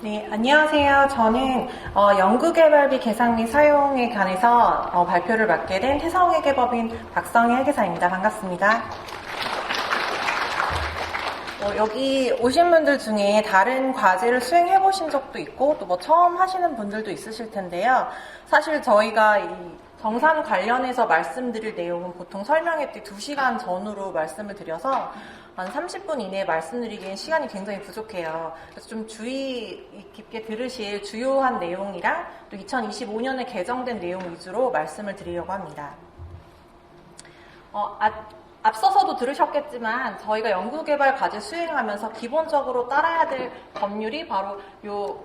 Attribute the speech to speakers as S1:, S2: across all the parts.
S1: 네, 안녕하세요. 저는 연구개발비 계산 및 사용에 관해서 발표를 맡게 된 해상회계법인 박성희 회계사입니다. 반갑습니다. 여기 오신 분들 중에 다른 과제를 수행해 보신 적도 있고 또 처음 하시는 분들도 있으실 텐데요. 사실 저희가 이 정산 관련해서 말씀드릴 내용은 보통 설명회 때 2시간 전후로 말씀을 드려서 한 30분 이내에 말씀드리기엔 시간이 굉장히 부족해요. 그래서 좀 주의 깊게 들으실 주요한 내용이랑 또 2025년에 개정된 내용 위주로 말씀을 드리려고 합니다. 앞서서도 들으셨겠지만 저희가 연구개발 과제 수행하면서 기본적으로 따라야 될 법률이 바로 요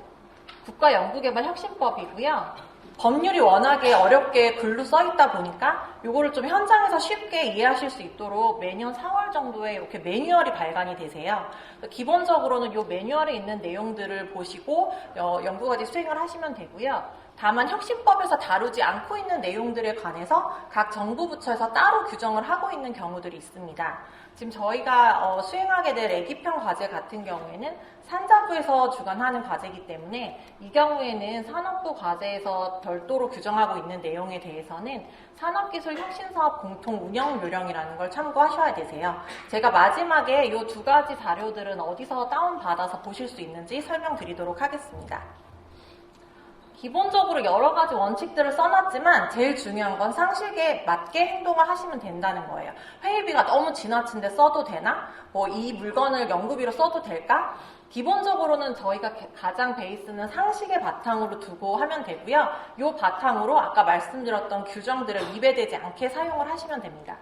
S1: 국가연구개발혁신법이고요. 법률이 워낙에 어렵게 글로 써 있다 보니까 요거를 좀 현장에서 쉽게 이해하실 수 있도록 매년 4월 정도에 이렇게 매뉴얼이 발간이 되세요. 기본적으로는 요 매뉴얼에 있는 내용들을 보시고 연구과제 수행을 하시면 되고요. 다만 혁신법에서 다루지 않고 있는 내용들에 관해서 각 정부 부처에서 따로 규정을 하고 있는 경우들이 있습니다. 지금 저희가 수행하게 될 애기편 과제 같은 경우에는 산자부에서 주관하는 과제이기 때문에 이 경우에는 산업부 과제에서 별도로 규정하고 있는 내용에 대해서는 산업기술혁신사업 공통운영요령이라는 걸 참고하셔야 되세요. 제가 마지막에 이 두 가지 자료들은 어디서 다운받아서 보실 수 있는지 설명드리도록 하겠습니다. 기본적으로 여러 가지 원칙들을 써놨지만 제일 중요한 건 상식에 맞게 행동을 하시면 된다는 거예요. 회의비가 너무 지나친데 써도 되나? 이 물건을 연구비로 써도 될까? 기본적으로는 저희가 가장 베이스는 상식의 바탕으로 두고 하면 되고요. 이 바탕으로 아까 말씀드렸던 규정들을 위배되지 않게 사용을 하시면 됩니다.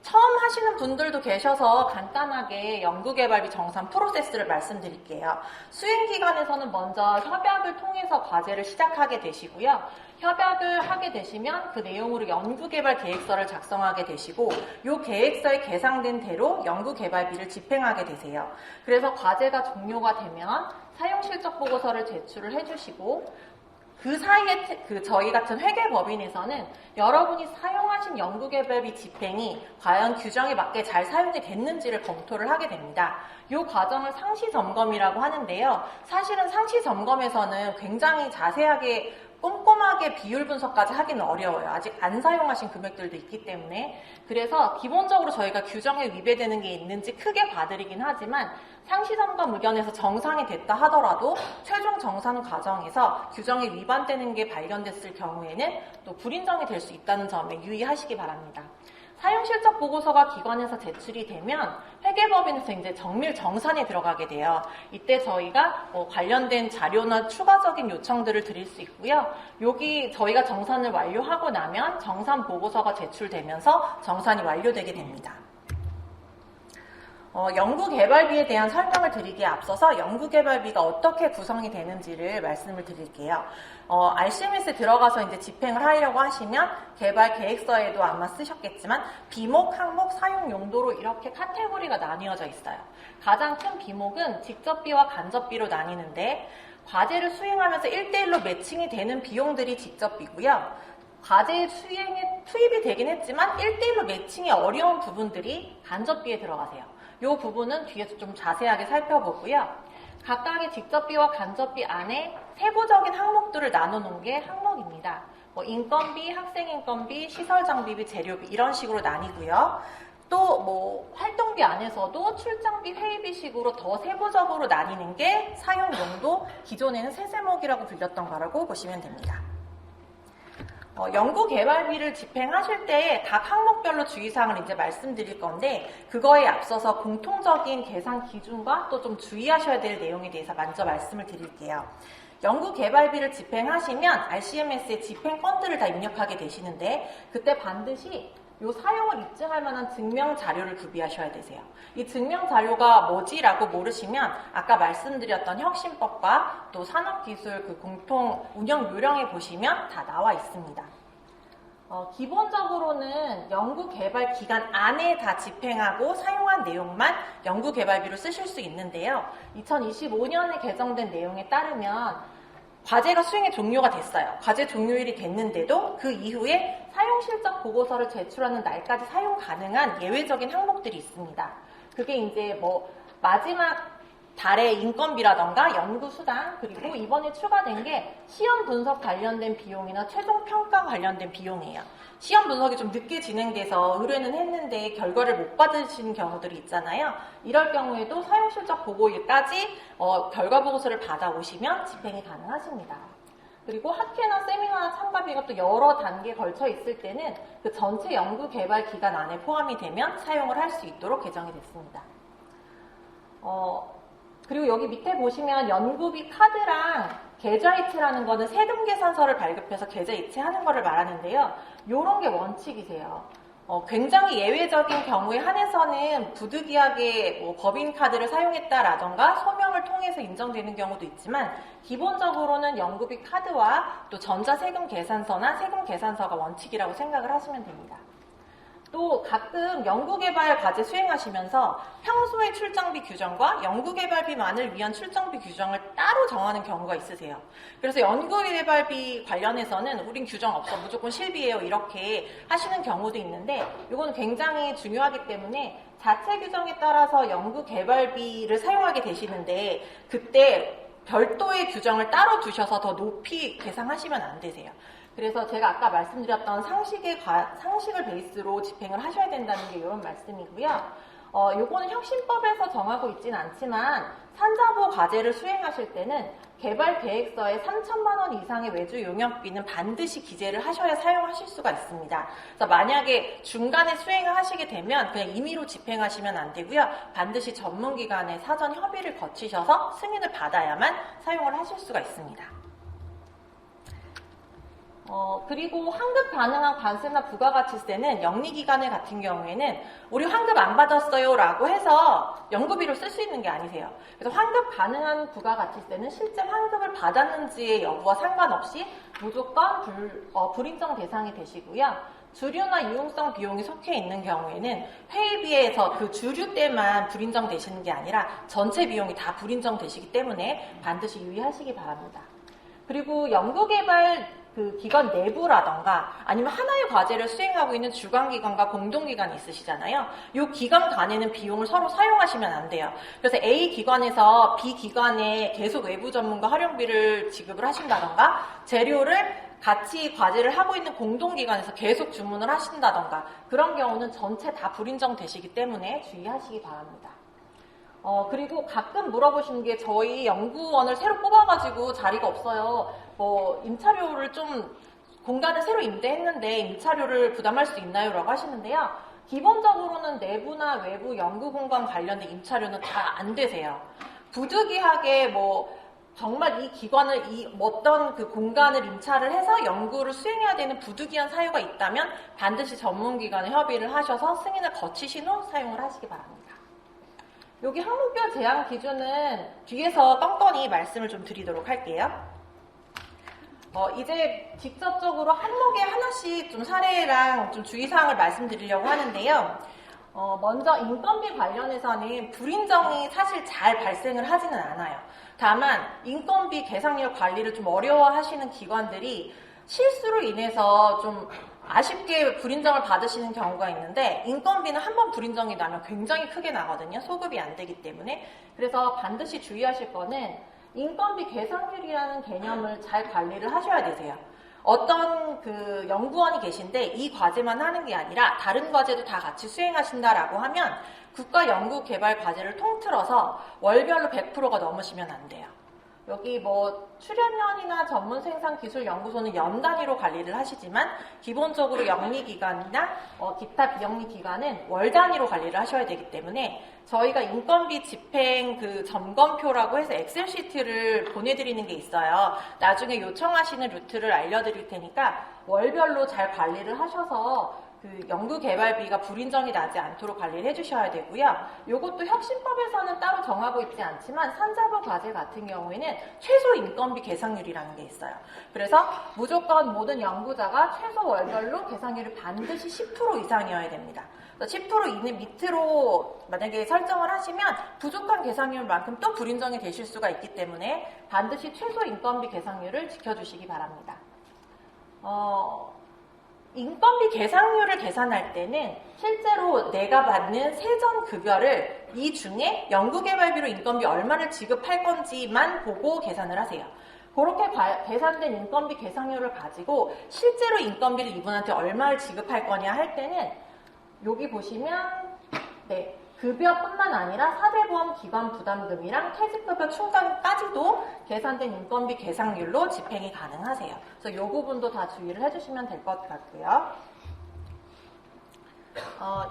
S1: 처음 하시는 분들도 계셔서 간단하게 연구개발비 정산 프로세스를 말씀드릴게요. 수행기관에서는 먼저 협약을 통해서 과제를 시작하게 되시고요. 협약을 하게 되시면 그 내용으로 연구개발 계획서를 작성하게 되시고 이 계획서에 계상된 대로 연구개발비를 집행하게 되세요. 그래서 과제가 종료가 되면 사용실적 보고서를 제출을 해주시고 그 사이에 저희 같은 회계법인에서는 여러분이 사용하신 연구개발비 집행이 과연 규정에 맞게 잘 사용이 됐는지를 검토를 하게 됩니다. 이 과정을 상시점검이라고 하는데요. 사실은 상시점검에서는 굉장히 자세하게 꼼꼼하게 비율 분석까지 하기는 어려워요. 아직 안 사용하신 금액들도 있기 때문에. 그래서 기본적으로 저희가 규정에 위배되는 게 있는지 크게 봐드리긴 하지만 상시점검 의견에서 정산이 됐다 하더라도 최종 정산 과정에서 규정에 위반되는 게 발견됐을 경우에는 또 불인정이 될 수 있다는 점에 유의하시기 바랍니다. 사용실적 보고서가 기관에서 제출이 되면 회계법인에서 이제 정밀 정산에 들어가게 돼요. 이때 저희가 관련된 자료나 추가적인 요청들을 드릴 수 있고요. 여기 저희가 정산을 완료하고 나면 정산 보고서가 제출되면서 정산이 완료되게 됩니다. 연구개발비에 대한 설명을 드리기에 앞서서 연구개발비가 어떻게 구성이 되는지를 말씀을 드릴게요. RCMS에 들어가서 이제 집행을 하려고 하시면 개발 계획서에도 아마 쓰셨겠지만 비목, 항목, 사용 용도로 이렇게 카테고리가 나뉘어져 있어요. 가장 큰 비목은 직접비와 간접비로 나뉘는데 과제를 수행하면서 1대1로 매칭이 되는 비용들이 직접비고요. 과제 수행에 투입이 되긴 했지만 1대1로 매칭이 어려운 부분들이 간접비에 들어가세요. 이 부분은 뒤에서 좀 자세하게 살펴보고요. 각각의 직접비와 간접비 안에 세부적인 항목들을 나눠놓은 게 항목입니다. 인건비, 학생인건비, 시설장비비, 재료비 이런 식으로 나뉘고요. 또 활동비 안에서도 출장비, 회의비식으로 더 세부적으로 나뉘는 게 사용용도, 기존에는 세세목이라고 불렸던 거라고 보시면 됩니다. 연구개발비를 집행하실 때 각 항목별로 주의사항을 이제 말씀드릴 건데 그거에 앞서서 공통적인 계산 기준과 또 좀 주의하셔야 될 내용에 대해서 먼저 말씀을 드릴게요. 연구개발비를 집행하시면 RCMS에 집행건들을 다 입력하게 되시는데 그때 반드시 이 사용을 입증할 만한 증명 자료를 구비하셔야 되세요. 이 증명 자료가 뭐지라고 모르시면 아까 말씀드렸던 혁신법과 또 산업기술 그 공통 운영 요령에 보시면 다 나와 있습니다. 기본적으로는 연구개발 기간 안에 다 집행하고 사용한 내용만 연구개발비로 쓰실 수 있는데요. 2025년에 개정된 내용에 따르면 과제가 수행이 종료가 됐어요. 과제 종료일이 됐는데도 그 이후에 사용실적 보고서를 제출하는 날까지 사용 가능한 예외적인 항목들이 있습니다. 그게 이제 마지막 달의 인건비라던가 연구수당, 그리고 이번에 추가된 게 시험 분석 관련된 비용이나 최종 평가 관련된 비용이에요. 시험 분석이 좀 늦게 진행돼서 의뢰는 했는데 결과를 못 받으시는 경우들이 있잖아요. 이럴 경우에도 사용실적 보고일까지 결과 보고서를 받아오시면 집행이 가능하십니다. 그리고 학회나 세미나 참가비가 또 여러 단계에 걸쳐 있을 때는 그 전체 연구 개발 기간 안에 포함이 되면 사용을 할 수 있도록 개정이 됐습니다. 그리고 여기 밑에 보시면 연구비 카드랑 계좌이체라는 거는 세금 계산서를 발급해서 계좌이체하는 거를 말하는데요. 이런 게 원칙이세요. 굉장히 예외적인 경우에 한해서는 부득이하게 법인 카드를 사용했다라던가 소명을 통해서 인정되는 경우도 있지만 기본적으로는 연구비 카드와 또 전자세금 계산서나 세금 계산서가 원칙이라고 생각을 하시면 됩니다. 또 가끔 연구개발 과제 수행하시면서 평소의 출장비 규정과 연구개발비만을 위한 출장비 규정을 따로 정하는 경우가 있으세요. 그래서 연구개발비 관련해서는 우린 규정 없어, 무조건 실비예요, 이렇게 하시는 경우도 있는데 이건 굉장히 중요하기 때문에 자체 규정에 따라서 연구개발비를 사용하게 되시는데 그때 별도의 규정을 따로 두셔서 더 높이 계산하시면 안 되세요. 그래서 제가 아까 말씀드렸던 상식을 베이스로 집행을 하셔야 된다는 게 이런 말씀이고요. 요거는 혁신법에서 정하고 있지는 않지만 산자부 과제를 수행하실 때는 개발 계획서에 3천만 원 이상의 외주 용역비는 반드시 기재를 하셔야 사용하실 수가 있습니다. 그래서 만약에 중간에 수행을 하시게 되면 그냥 임의로 집행하시면 안 되고요. 반드시 전문기관의 사전 협의를 거치셔서 승인을 받아야만 사용을 하실 수가 있습니다. 그리고 환급 가능한 관세나 부가가치세는 영리기관을 같은 경우에는 우리 환급 안 받았어요 라고 해서 연구비로 쓸 수 있는 게 아니세요. 그래서 환급 가능한 부가가치세는 실제 환급을 받았는지의 여부와 상관없이 무조건 불인정 대상이 되시고요. 주류나 이용성 비용이 속해 있는 경우에는 회의비에서 그 주류 때만 불인정 되시는 게 아니라 전체 비용이 다 불인정 되시기 때문에 반드시 유의하시기 바랍니다. 그리고 연구개발 그 기관 내부라던가 아니면 하나의 과제를 수행하고 있는 주관기관과 공동기관이 있으시잖아요. 이 기관 간에는 비용을 서로 사용하시면 안 돼요. 그래서 A 기관에서 B 기관에 계속 외부 전문가 활용비를 지급을 하신다던가 재료를 같이 과제를 하고 있는 공동기관에서 계속 주문을 하신다던가 그런 경우는 전체 다 불인정 되시기 때문에 주의하시기 바랍니다. 그리고 가끔 물어보시는 게 저희 연구원을 새로 뽑아가지고 자리가 없어요. 임차료를 좀 공간을 새로 임대했는데 임차료를 부담할 수 있나요? 라고 하시는데요. 기본적으로는 내부나 외부 연구 공간 관련된 임차료는 다 안 되세요. 부득이하게 정말 이 기관을 어떤 그 공간을 임차를 해서 연구를 수행해야 되는 부득이한 사유가 있다면 반드시 전문기관에 협의를 하셔서 승인을 거치신 후 사용을 하시기 바랍니다. 여기 항목별 제한 기준은 뒤에서 뻔뻔히 말씀을 좀 드리도록 할게요. 이제 직접적으로 항목에 하나씩 좀 사례랑 좀 주의사항을 말씀드리려고 하는데요. 먼저 인건비 관련해서는 불인정이 사실 잘 발생을 하지는 않아요. 다만 인건비 계상률 관리를 좀 어려워하시는 기관들이 실수로 인해서 좀 아쉽게 불인정을 받으시는 경우가 있는데 인건비는 한번 불인정이 나면 굉장히 크게 나거든요. 소급이 안 되기 때문에. 그래서 반드시 주의하실 거는 인건비 계상률이라는 개념을 잘 관리를 하셔야 되세요. 어떤 그 연구원이 계신데 이 과제만 하는 게 아니라 다른 과제도 다 같이 수행하신다라고 하면 국가연구개발 과제를 통틀어서 월별로 100%가 넘으시면 안 돼요. 여기 출연연이나 전문생산기술연구소는 연 단위로 관리를 하시지만 기본적으로 영리기관이나 기타 비영리기관은 월 단위로 관리를 하셔야 되기 때문에 저희가 인건비 집행 그 점검표라고 해서 엑셀 시트를 보내드리는 게 있어요. 나중에 요청하시는 루트를 알려드릴 테니까 월별로 잘 관리를 하셔서 그 연구개발비가 불인정이 나지 않도록 관리를 해주셔야 되고요. 이것도 혁신법에서는 따로 정하고 있지 않지만 산자부 과제 같은 경우에는 최소 인건비 계상률이라는 게 있어요. 그래서 무조건 모든 연구자가 최소 월별로 계상률이 반드시 10% 이상이어야 됩니다. 10% 이내 밑으로 만약에 설정을 하시면 부족한 계상률만큼 또 불인정이 되실 수가 있기 때문에 반드시 최소 인건비 계상률을 지켜주시기 바랍니다. 인건비 계상률을 계산할 때는 실제로 내가 받는 세전급여를 이 중에 연구개발비로 인건비 얼마를 지급할 건지만 보고 계산을 하세요. 그렇게 계산된 인건비 계상률을 가지고 실제로 인건비를 이분한테 얼마를 지급할 거냐 할 때는 여기 보시면 네, 급여뿐만 아니라 사대보험 기관 부담금이랑 퇴직급여 충당까지도 계산된 인건비 계상률로 집행이 가능하세요. 그래서 이 부분도 다 주의를 해주시면 될 것 같고요.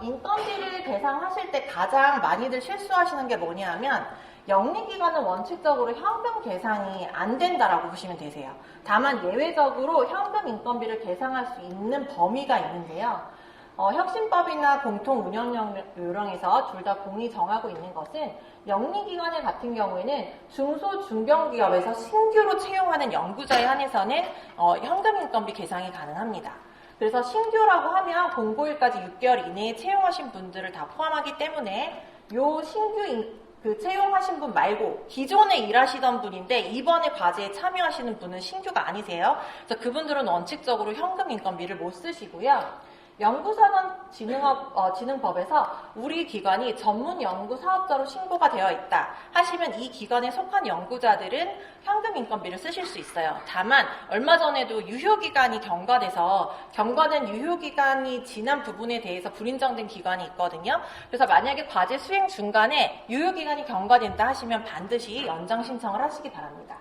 S1: 인건비를 계산하실 때 가장 많이들 실수하시는 게 뭐냐면 영리기관은 원칙적으로 현금 계상이 안 된다라고 보시면 되세요. 다만 예외적으로 현금 인건비를 계상할 수 있는 범위가 있는데요. 혁신법이나 공통운영요령에서 둘 다 공이 정하고 있는 것은 영리기관 같은 경우에는 중소중견기업에서 신규로 채용하는 연구자에 한해서는 현금 인건비 계상이 가능합니다. 그래서 신규라고 하면 공고일까지 6개월 이내에 채용하신 분들을 다 포함하기 때문에 요 신규 채용하신 분 말고 기존에 일하시던 분인데 이번에 과제에 참여하시는 분은 신규가 아니세요. 그래서 그분들은 원칙적으로 현금 인건비를 못 쓰시고요. 연구산업진흥법에서 우리 기관이 전문 연구 사업자로 신고가 되어 있다 하시면 이 기관에 속한 연구자들은 현금 인건비를 쓰실 수 있어요. 다만 얼마 전에도 유효기간이 경과돼서 경과된 유효기간이 지난 부분에 대해서 불인정된 기관이 있거든요. 그래서 만약에 과제 수행 중간에 유효기간이 경과된다 하시면 반드시 연장 신청을 하시기 바랍니다.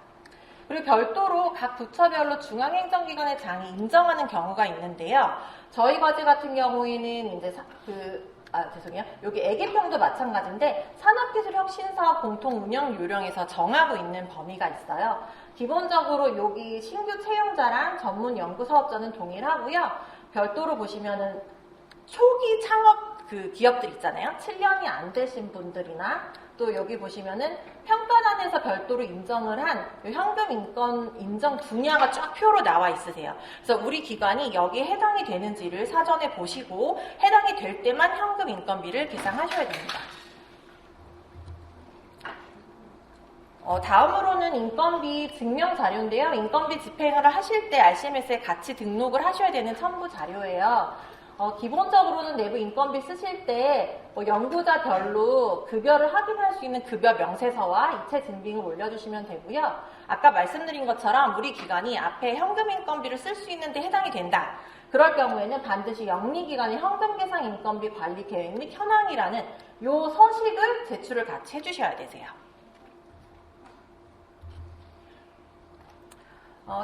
S1: 그리고 별도로 각 부처별로 중앙행정기관의 장이 인정하는 경우가 있는데요. 저희 과제 같은 경우에는 이제 여기 애기평도 마찬가지인데 산업기술혁신사업 공통운영요령에서 정하고 있는 범위가 있어요. 기본적으로 여기 신규 채용자랑 전문 연구사업자는 동일하고요. 별도로 보시면은 초기 창업 기업들 있잖아요. 7년이 안 되신 분들이나 또 여기 보시면은 평가단에서 별도로 인정을 한 현금 인정 분야가 쫙 표로 나와 있으세요. 그래서 우리 기관이 여기에 해당이 되는지를 사전에 보시고 해당이 될 때만 현금 인건비를 계상하셔야 됩니다. 다음으로는 인건비 증명 자료인데요. 인건비 집행을 하실 때 RCMS에 같이 등록을 하셔야 되는 첨부 자료예요. 기본적으로는 내부 인건비 쓰실 때 연구자별로 급여를 확인할 수 있는 급여 명세서와 이체 증빙을 올려주시면 되고요. 아까 말씀드린 것처럼 우리 기관이 앞에 현금 인건비를 쓸 수 있는데 해당이 된다. 그럴 경우에는 반드시 영리기관의 현금 계상 인건비 관리 계획 및 현황이라는 요 서식을 제출을 같이 해주셔야 되세요.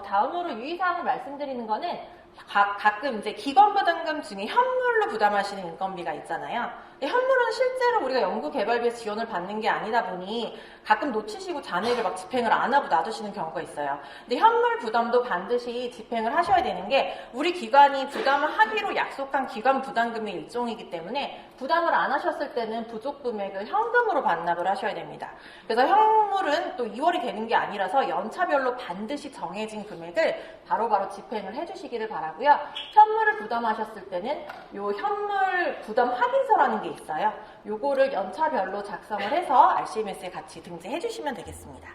S1: 다음으로 유의사항을 말씀드리는 거는 가끔 이제 기관부담금 중에 현물로 부담하시는 인건비가 있잖아요. 근데 현물은 실제로 우리가 연구개발비에서 지원을 받는 게 아니다 보니 가끔 놓치시고 잔액을 막 집행을 안 하고 놔두시는 경우가 있어요. 근데 현물 부담도 반드시 집행을 하셔야 되는 게 우리 기관이 부담을 하기로 약속한 기관 부담금의 일종이기 때문에 부담을 안 하셨을 때는 부족 금액을 현금으로 반납을 하셔야 됩니다. 그래서 현물은 또 2월이 되는 게 아니라서 연차별로 반드시 정해진 금액을 바로바로 집행을 해주시기를 바라고요. 현물을 부담하셨을 때는 요 현물 부담 확인서라는 게 있어요. 요거를 연차별로 작성을 해서 RCMS에 같이 등재해 주시면 되겠습니다.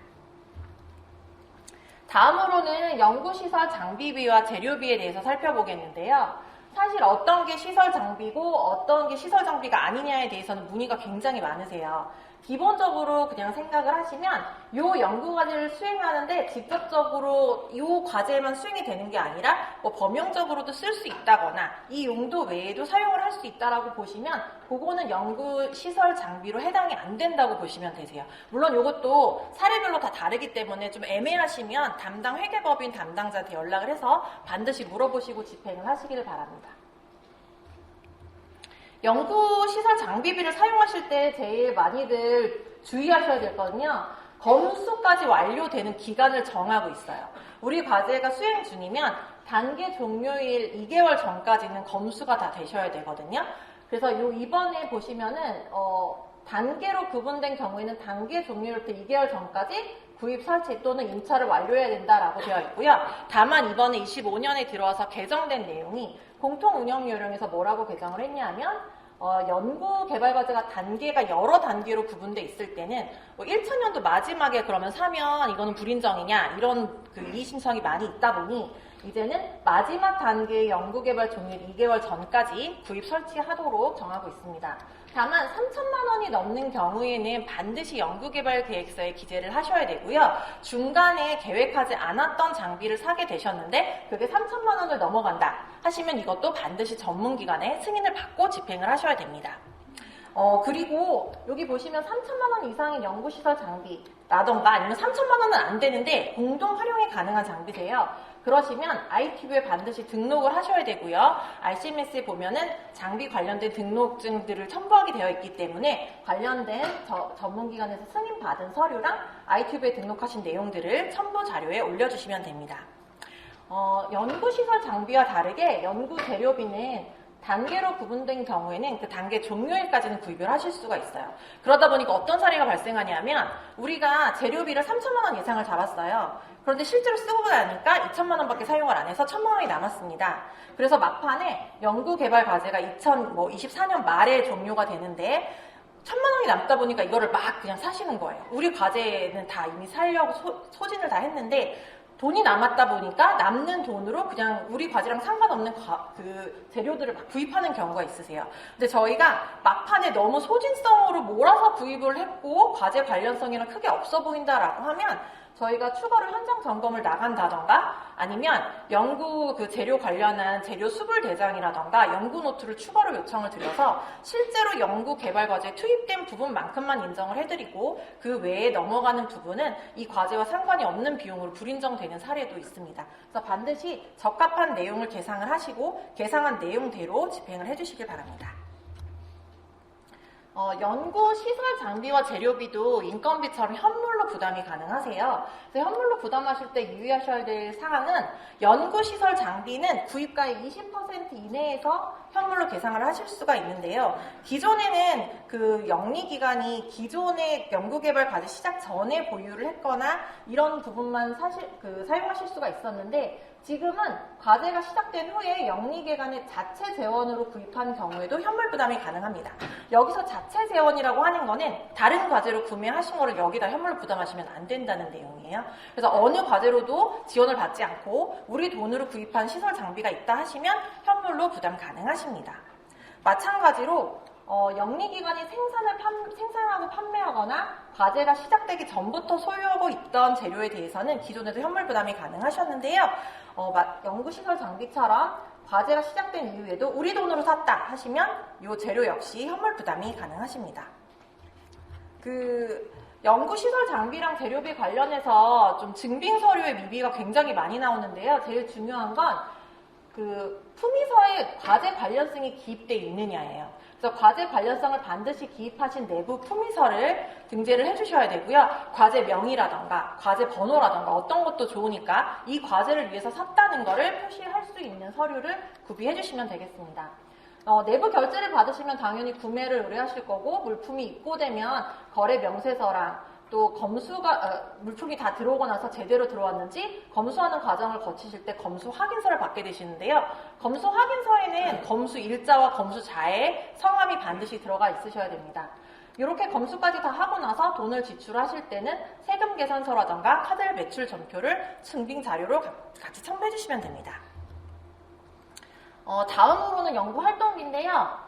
S1: 다음으로는 연구시설 장비비와 재료비에 대해서 살펴보겠는데요. 사실 어떤 게 시설 장비고 어떤 게 시설 장비가 아니냐에 대해서는 문의가 굉장히 많으세요. 기본적으로 그냥 생각을 하시면 요 연구과제를 수행하는데 직접적으로 요 과제만 수행이 되는 게 아니라 뭐 범용적으로도 쓸 수 있다거나 이 용도 외에도 사용을 할 수 있다라고 보시면 그거는 연구시설 장비로 해당이 안 된다고 보시면 되세요. 물론 요것도 사례별로 다 다르기 때문에 좀 애매하시면 담당 회계법인 담당자한테 연락을 해서 반드시 물어보시고 집행을 하시기를 바랍니다. 연구시설 장비비를 사용하실 때 제일 많이들 주의하셔야 되거든요. 검수까지 완료되는 기간을 정하고 있어요. 우리 과제가 수행 중이면 단계 종료일 2개월 전까지는 검수가 다 되셔야 되거든요. 그래서 이번에 보시면은 단계로 구분된 경우에는 단계 종료일부터 2개월 전까지 구입 설치 또는 임차를 완료해야 된다라고 되어 있고요. 다만 이번에 25년에 들어와서 개정된 내용이 공통운영요령에서 뭐라고 개정을 했냐면 연구 개발 과제가 단계가 여러 단계로 구분돼 있을 때는 1차년도 마지막에 그러면 사면 이거는 불인정이냐 이런 이의 신청이 많이 있다 보니 이제는 마지막 단계의 연구개발 종료 2개월 전까지 구입 설치하도록 정하고 있습니다. 다만 3천만 원이 넘는 경우에는 반드시 연구개발 계획서에 기재를 하셔야 되고요. 중간에 계획하지 않았던 장비를 사게 되셨는데 그게 3천만 원을 넘어간다 하시면 이것도 반드시 전문기관의 승인을 받고 집행을 하셔야 됩니다. 그리고 여기 보시면 3천만 원 이상의 연구시설 장비라던가 아니면 3천만 원은 안 되는데 공동 활용이 가능한 장비세요. 그러시면 IT부에 반드시 등록을 하셔야 되고요. RCMS에 보면은 장비 관련된 등록증들을 첨부하게 되어 있기 때문에 관련된 전문기관에서 승인받은 서류랑 IT부에 등록하신 내용들을 첨부 자료에 올려주시면 됩니다. 연구시설 장비와 다르게 연구 재료비는 단계로 구분된 경우에는 그 단계 종료일까지는 구입을 하실 수가 있어요. 그러다 보니까 어떤 사례가 발생하냐면 우리가 재료비를 3천만 원 예상을 잡았어요. 그런데 실제로 쓰고 나니까 2천만 원밖에 사용을 안 해서 1천만 원이 남았습니다. 그래서 막판에 연구개발 과제가 2024년 말에 종료가 되는데 1천만 원이 남다 보니까 이거를 막 그냥 사시는 거예요. 우리 과제는 다 이미 살려고 소진을 다 했는데 돈이 남았다 보니까 남는 돈으로 그냥 우리 과제랑 상관없는 그 재료들을 막 구입하는 경우가 있으세요. 근데 저희가 막판에 너무 소진성으로 몰아서 구입을 했고 과제 관련성이랑 크게 없어 보인다라고 하면 저희가 추가로 현장 점검을 나간다던가 아니면 연구 그 재료 관련한 재료 수불 대장이라던가 연구 노트를 추가로 요청을 드려서 실제로 연구 개발 과제에 투입된 부분만큼만 인정을 해드리고 그 외에 넘어가는 부분은 이 과제와 상관이 없는 비용으로 불인정되는 사례도 있습니다. 그래서 반드시 적합한 내용을 계상을 하시고 계상한 내용대로 집행을 해주시길 바랍니다. 연구 시설 장비와 재료비도 인건비처럼 현물로 부담이 가능하세요. 그래서 현물로 부담하실 때 유의하셔야 될 사항은 연구 시설 장비는 구입가의 20% 이내에서 현물로 계상을 하실 수가 있는데요. 기존에는 그 영리기관이 기존의 연구개발 과제 시작 전에 보유를 했거나 이런 부분만 사용하실 수가 있었는데 지금은 과제가 시작된 후에 영리기관의 자체 재원으로 구입한 경우에도 현물 부담이 가능합니다. 여기서 자체 재원이라고 하는 거는 다른 과제로 구매하신 거를 여기다 현물로 부담하시면 안 된다는 내용이에요. 그래서 어느 과제로도 지원을 받지 않고 우리 돈으로 구입한 시설 장비가 있다 하시면 현물로 부담 가능하십니다. 마찬가지로 영리기관이 생산하고 판매하거나 과제가 시작되기 전부터 소유하고 있던 재료에 대해서는 기존에도 현물 부담이 가능하셨는데요. 연구시설 장비처럼 과제가 시작된 이후에도 우리 돈으로 샀다 하시면 이 재료 역시 현물 부담이 가능하십니다. 연구시설 장비랑 재료비 관련해서 좀 증빙 서류의 미비가 굉장히 많이 나오는데요. 제일 중요한 건 품위서에 과제 관련성이 기입되어 있느냐예요. 그래서 과제 관련성을 반드시 기입하신 내부 품위서를 등재를 해주셔야 되고요. 과제명이라던가 과제 번호라던가 어떤 것도 좋으니까 이 과제를 위해서 샀다는 거를 표시할 수 있는 서류를 구비해 주시면 되겠습니다. 내부 결제를 받으시면 당연히 구매를 의뢰하실 거고 물품이 입고되면 거래 명세서랑 또 물품이 다 들어오고 나서 제대로 들어왔는지 검수하는 과정을 거치실 때 검수 확인서를 받게 되시는데요. 검수 확인서에는 검수 일자와 검수자의 성함이 반드시 들어가 있으셔야 됩니다. 이렇게 검수까지 다 하고 나서 돈을 지출하실 때는 세금 계산서라던가 카드 매출 전표를 증빙 자료로 같이 첨부해 주시면 됩니다. 다음으로는 연구활동비인데요.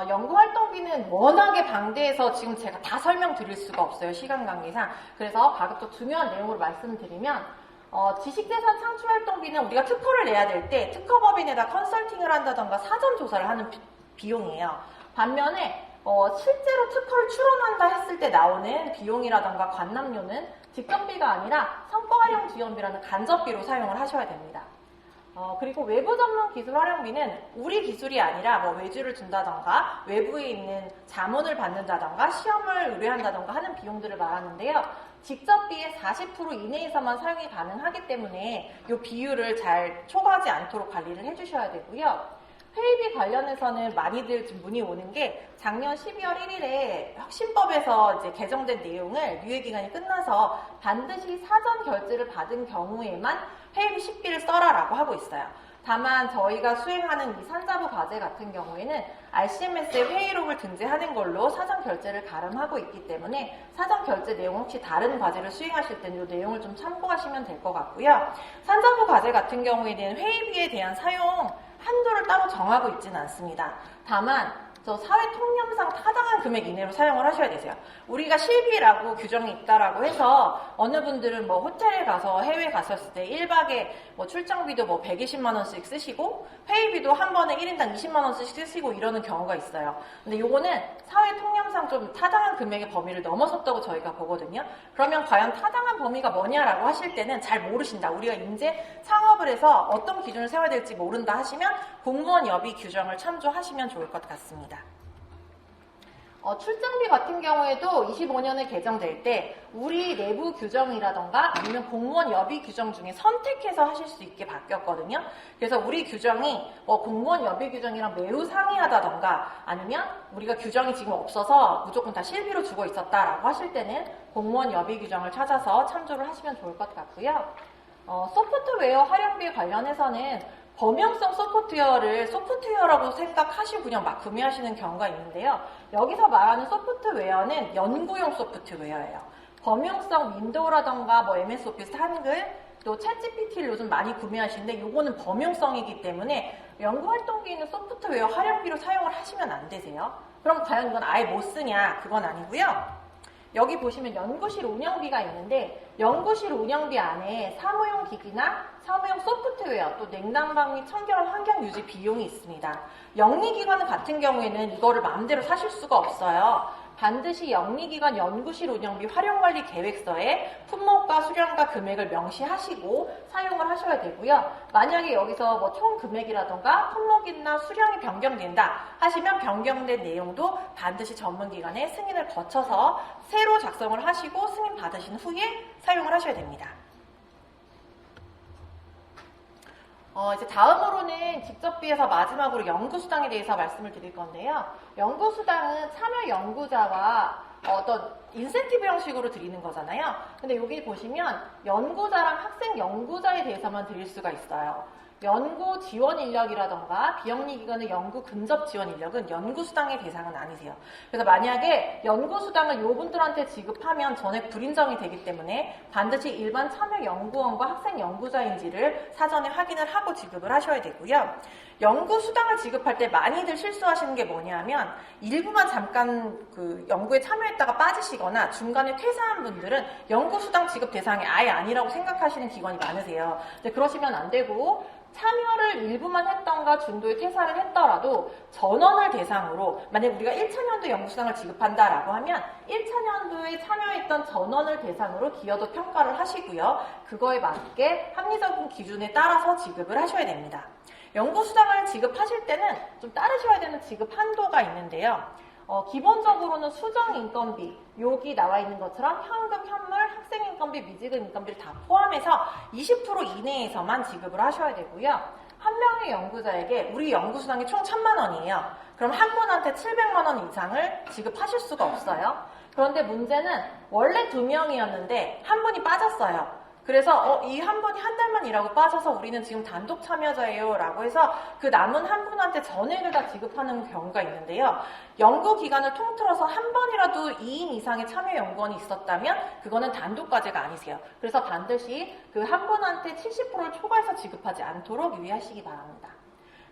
S1: 연구활동비는 워낙에 방대해서 지금 제가 다 설명드릴 수가 없어요. 시간 관계상. 그래서 가급적 중요한 내용으로 말씀드리면 지식재산 창출활동비는 우리가 특허를 내야 될 때 특허법인에다 컨설팅을 한다던가 사전 조사를 하는 비용이에요. 반면에 실제로 특허를 출원한다 했을 때 나오는 비용이라던가 관람료는 직접비가 아니라 성과활용 지원비라는 간접비로 사용을 하셔야 됩니다. 그리고 외부 전문 기술 활용비는 우리 기술이 아니라 외주를 준다던가 외부에 있는 자문을 받는다던가 시험을 의뢰한다던가 하는 비용들을 말하는데요. 직접비의 40% 이내에서만 사용이 가능하기 때문에 이 비율을 잘 초과하지 않도록 관리를 해주셔야 되고요. 회의비 관련해서는 많이들 좀 문의 오는 게 작년 12월 1일에 혁신법에서 이제 개정된 내용을 유예기간이 끝나서 반드시 사전 결제를 받은 경우에만 회의비 10비를 써라라고 하고 있어요. 다만 저희가 수행하는 이 산자부 과제 같은 경우에는 RCMS에 회의록을 등재하는 걸로 사전 결제를 가름하고 있기 때문에 사전 결제 내용 혹시 다른 과제를 수행하실 때는 이 내용을 좀 참고하시면 될 것 같고요. 산자부 과제 같은 경우에는 회의비에 대한 사용 한도를 따로 정하고 있지는 않습니다. 다만 저 사회 통념상 타당한 금액 이내로 사용을 하셔야 되세요. 우리가 실비라고 규정이 있다라고 해서 어느 분들은 뭐 호텔에 가서 해외 갔었을 때 1박에 뭐 출장비도 뭐 120만 원씩 쓰시고 회의비도 한 번에 1인당 20만 원씩 쓰시고 이러는 경우가 있어요. 근데 요거는 사회 통념상 좀 타당한 금액의 범위를 넘어섰다고 저희가 보거든요. 그러면 과연 타당한 범위가 뭐냐라고 하실 때는 잘 모르신다. 우리가 이제 창업을 해서 어떤 기준을 세워야 될지 모른다 하시면 공무원 여비 규정을 참조하시면 좋을 것 같습니다. 출장비 같은 경우에도 25년에 개정될 때 우리 내부 규정이라던가 아니면 공무원 여비 규정 중에 선택해서 하실 수 있게 바뀌었거든요. 그래서 우리 규정이 공무원 여비 규정이랑 매우 상이하다던가 아니면 우리가 규정이 지금 없어서 무조건 다 실비로 주고 있었다라고 하실 때는 공무원 여비 규정을 찾아서 참조를 하시면 좋을 것 같고요. 소프트웨어 활용비 관련해서는 범용성 소프트웨어를 소프트웨어라고 생각하시고 그냥 막 구매하시는 경우가 있는데요. 여기서 말하는 소프트웨어는 연구용 소프트웨어예요. 범용성 윈도우라던가 뭐 MS 오피스 한글, 또 챗GPT를 요즘 많이 구매하시는데 이거는 범용성이기 때문에 연구활동기에 있는 소프트웨어 활용비로 사용을 하시면 안 되세요. 그럼 과연 이건 아예 못 쓰냐? 그건 아니고요. 여기 보시면 연구실 운영비가 있는데 연구실 운영비 안에 사무용 기기나 사무용 소프트웨어 또 냉난방 및 청결 환경 유지 비용이 있습니다. 영리기관 같은 경우에는 이거를 마음대로 사실 수가 없어요. 반드시 영리기관 연구실 운영비 활용관리 계획서에 품목과 수량과 금액을 명시하시고 사용을 하셔야 되고요. 만약에 여기서 뭐 총 금액이라던가 품목이나 수량이 변경된다 하시면 변경된 내용도 반드시 전문기관의 승인을 거쳐서 새로 작성을 하시고 승인 받으신 후에 사용을 하셔야 됩니다. 이제 다음으로는 직접비에서 마지막으로 연구수당에 대해서 말씀을 드릴 건데요. 연구수당은 참여 연구자와 어떤 인센티브 형식으로 드리는 거잖아요. 근데 여기 보시면 연구자랑 학생 연구자에 대해서만 드릴 수가 있어요. 연구 지원 인력이라던가 비영리기관의 연구 근접 지원 인력은 연구수당의 대상은 아니세요. 그래서 만약에 연구수당을 요분들한테 지급하면 전액 불인정이 되기 때문에 반드시 일반 참여 연구원과 학생 연구자인지를 사전에 확인을 하고 지급을 하셔야 되고요. 연구수당을 지급할 때 많이들 실수하시는 게 뭐냐면 일부만 잠깐 그 연구에 참여했다가 빠지시거나 중간에 퇴사한 분들은 연구수당 지급 대상이 아예 아니라고 생각하시는 기관이 많으세요. 근데 그러시면 안 되고 참여를 일부만 했던가 중도에 퇴사를 했더라도 전원을 대상으로 만약 우리가 1차년도 연구수당을 지급한다라고 하면 1차년도에 참여했던 전원을 대상으로 기여도 평가를 하시고요. 그거에 맞게 합리적인 기준에 따라서 지급을 하셔야 됩니다. 연구수당을 지급하실 때는 좀 따르셔야 되는 지급 한도가 있는데요. 기본적으로는 수정인건비, 여기 나와 있는 것처럼 현금, 현물, 학생인건비, 미지급 인건비를 다 포함해서 20% 이내에서만 지급을 하셔야 되고요. 한 명의 연구자에게 우리 연구수당이 총 1,000만 원이에요. 그럼 한 분한테 700만 원 이상을 지급하실 수가 없어요. 그런데 문제는 원래 2명이었는데 한 분이 빠졌어요. 그래서 이 한 분이 한 달만 일하고 빠져서 우리는 지금 단독 참여자예요 라고 해서 그 남은 한 분한테 전액을 다 지급하는 경우가 있는데요. 연구기간을 통틀어서 한 번이라도 2인 이상의 참여 연구원이 있었다면 그거는 단독 과제가 아니세요. 그래서 반드시 그 한 분한테 70%를 초과해서 지급하지 않도록 유의하시기 바랍니다.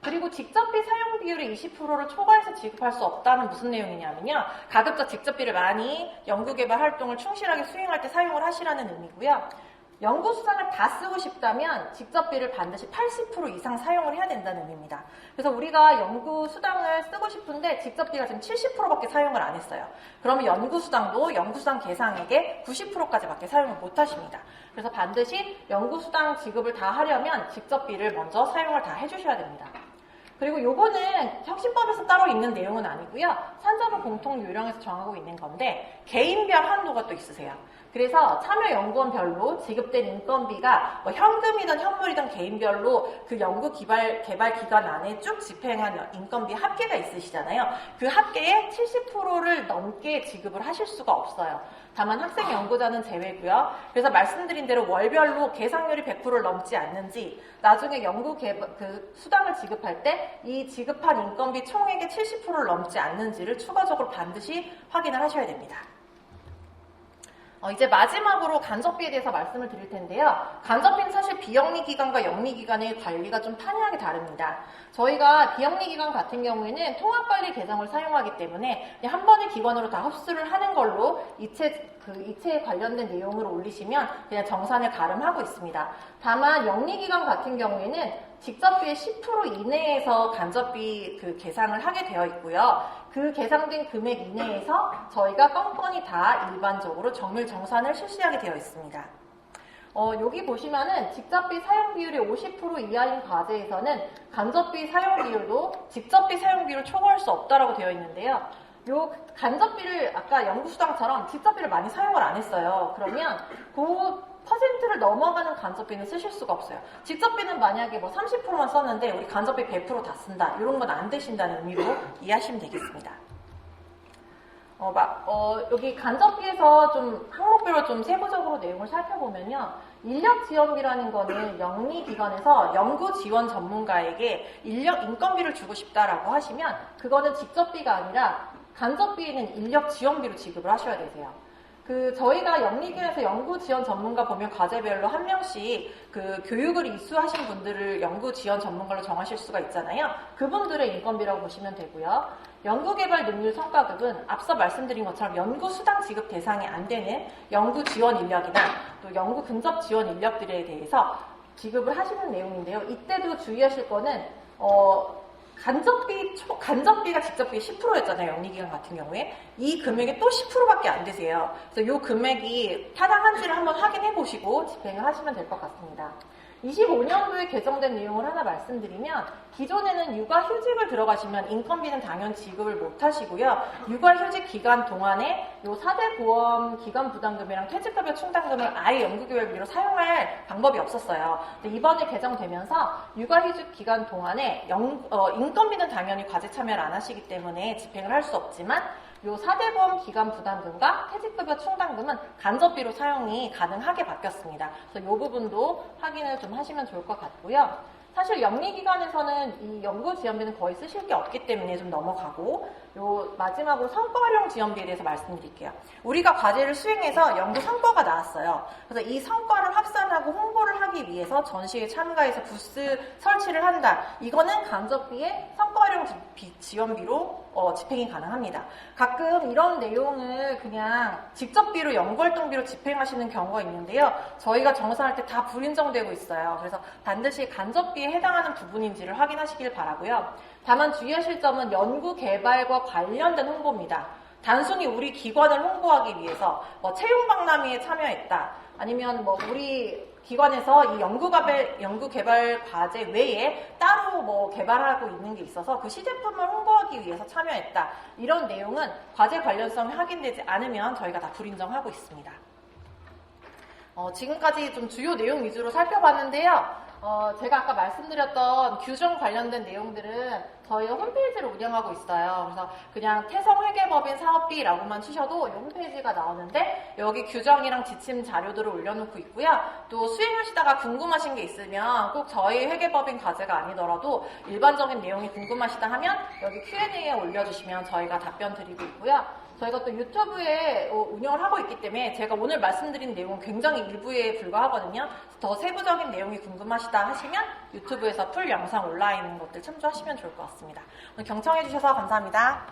S1: 그리고 직접비 사용 비율의 20%를 초과해서 지급할 수 없다는 무슨 내용이냐면요. 가급적 직접비를 많이 연구개발 활동을 충실하게 수행할 때 사용을 하시라는 의미고요. 연구수당을 다 쓰고 싶다면 직접비를 반드시 80% 이상 사용을 해야 된다는 의미입니다. 그래서 우리가 연구수당을 쓰고 싶은데 직접비가 지금 70%밖에 사용을 안 했어요. 그러면 연구수당도 연구수당 대상액의 90%까지밖에 사용을 못 하십니다. 그래서 반드시 연구수당 지급을 다 하려면 직접비를 먼저 사용을 다 해주셔야 됩니다. 그리고 요거는 혁신법에서 따로 있는 내용은 아니고요. 산자부 공통요령에서 정하고 있는 건데 개인별 한도가 또 있으세요. 그래서 참여연구원별로 지급된 인건비가 뭐 현금이든 현물이든 개인별로 그 연구 개발 기간 안에 쭉 집행한 인건비 합계가 있으시잖아요. 그 합계의 70%를 넘게 지급을 하실 수가 없어요. 다만 학생 연구자는 제외고요. 그래서 말씀드린 대로 월별로 계상률이 100%를 넘지 않는지, 나중에 연구 수당을 지급할 때 이 지급한 인건비 총액의 70%를 넘지 않는지를 추가적으로 반드시 확인을 하셔야 됩니다. 이제 마지막으로 간접비에 대해서 말씀을 드릴 텐데요. 간접비는 사실 비영리기관과 영리기관의 관리가 좀 판이하게 다릅니다. 저희가 비영리기관 같은 경우에는 통합관리 계정을 사용하기 때문에 그냥 한 번의 기관으로 다 흡수를 하는 걸로 이체에 관련된 내용을 올리시면 그냥 정산을 가름하고 있습니다. 다만 영리기관 같은 경우에는 직접비의 10% 이내에서 간접비 계상을 하게 되어 있고요. 그 계상된 금액 이내에서 저희가 건건이 다 일반적으로 정밀 정산을 실시하게 되어 있습니다. 여기 보시면은 직접비 사용 비율이 50% 이하인 과제에서는 간접비 사용 비율도 직접비 사용 비율을 초과할 수 없다라고 되어 있는데요. 요 간접비를 아까 연구수당처럼 직접비를 많이 사용을 안 했어요. 그러면 그 퍼센트를 넘어가는 간접비는 쓰실 수가 없어요. 직접비는 만약에 뭐 30%만 썼는데 우리 간접비 100% 다 쓴다. 이런 건 안 되신다는 의미로 이해하시면 되겠습니다. 여기 간접비에서 좀 항목별로 좀 세부적으로 내용을 살펴보면요. 인력 지원비라는 거는 영리기관에서 연구 지원 전문가에게 인건비를 주고 싶다라고 하시면 그거는 직접비가 아니라 간접비에는 인력 지원비로 지급을 하셔야 되세요. 저희가 영리기관에서 연구 지원 전문가 보면 과제별로 한 명씩 교육을 이수하신 분들을 연구 지원 전문가로 정하실 수가 있잖아요. 그분들의 인건비라고 보시면 되고요. 연구개발 능률 성과급은 앞서 말씀드린 것처럼 연구 수당 지급 대상이 안 되는 연구 지원 인력이나 또 연구 근접 지원 인력들에 대해서 지급을 하시는 내용인데요. 이때도 주의하실 거는 간접비가 직접비 10%였잖아요. 영리기관 같은 경우에. 이 금액이 또 10%밖에 안 되세요. 그래서 이 금액이 타당한지를 한번 확인해 보시고 집행을 하시면 될 것 같습니다. 25년도에 개정된 내용을 하나 말씀드리면 기존에는 육아휴직을 들어가시면 인건비는 당연히 지급을 못 하시고요. 육아휴직 기간 동안에 요 4대 보험 기간 부담금이랑 퇴직급여 충당금을 아예 연구개발비로 사용할 방법이 없었어요. 근데 이번에 개정되면서 육아휴직 기간 동안에 인건비는 당연히 과제 참여를 안 하시기 때문에 집행을 할 수 없지만 요 4대 보험 기간 부담금과 퇴직급여 충당금은 간접비로 사용이 가능하게 바뀌었습니다. 그래서 이 부분도 확인을 좀 하시면 좋을 것 같고요. 사실 영리기관에서는 이 연구 지원비는 거의 쓰실 게 없기 때문에 좀 넘어가고 마지막으로 성과활용 지원비에 대해서 말씀드릴게요. 우리가 과제를 수행해서 연구 성과가 나왔어요. 그래서 이 성과를 확산하고 홍보를 하기 위해서 전시에 참가해서 부스 설치를 한다. 이거는 간접비의 성과활용 지원비로 집행이 가능합니다. 가끔 이런 내용을 그냥 직접비로 연구활동비로 집행하시는 경우가 있는데요. 저희가 정산할 때 다 불인정되고 있어요. 그래서 반드시 간접비에 해당하는 부분인지를 확인하시길 바라고요. 다만 주의하실 점은 연구 개발과 관련된 홍보입니다. 단순히 우리 기관을 홍보하기 위해서 채용 박람회에 참여했다. 아니면 우리 기관에서 이 연구 개발 과제 외에 따로 개발하고 있는 게 있어서 그 시제품을 홍보하기 위해서 참여했다. 이런 내용은 과제 관련성이 확인되지 않으면 저희가 다 불인정하고 있습니다. 지금까지 좀 주요 내용 위주로 살펴봤는데요. 제가 아까 말씀드렸던 규정 관련된 내용들은 저희 홈페이지를 운영하고 있어요. 그래서 그냥 태성회계법인 사업비라고만 치셔도 이 홈페이지가 나오는데 여기 규정이랑 지침 자료들을 올려놓고 있고요. 또 수행하시다가 궁금하신 게 있으면 꼭 저희 회계법인 과제가 아니더라도 일반적인 내용이 궁금하시다 하면 여기 Q&A에 올려주시면 저희가 답변 드리고 있고요. 저희가 또 유튜브에 운영을 하고 있기 때문에 제가 오늘 말씀드린 내용은 굉장히 일부에 불과하거든요. 더 세부적인 내용이 궁금하시다 하시면 유튜브에서 풀 영상 올라있는 것들 참조하시면 좋을 것 같습니다. 오늘 경청해 주셔서 감사합니다.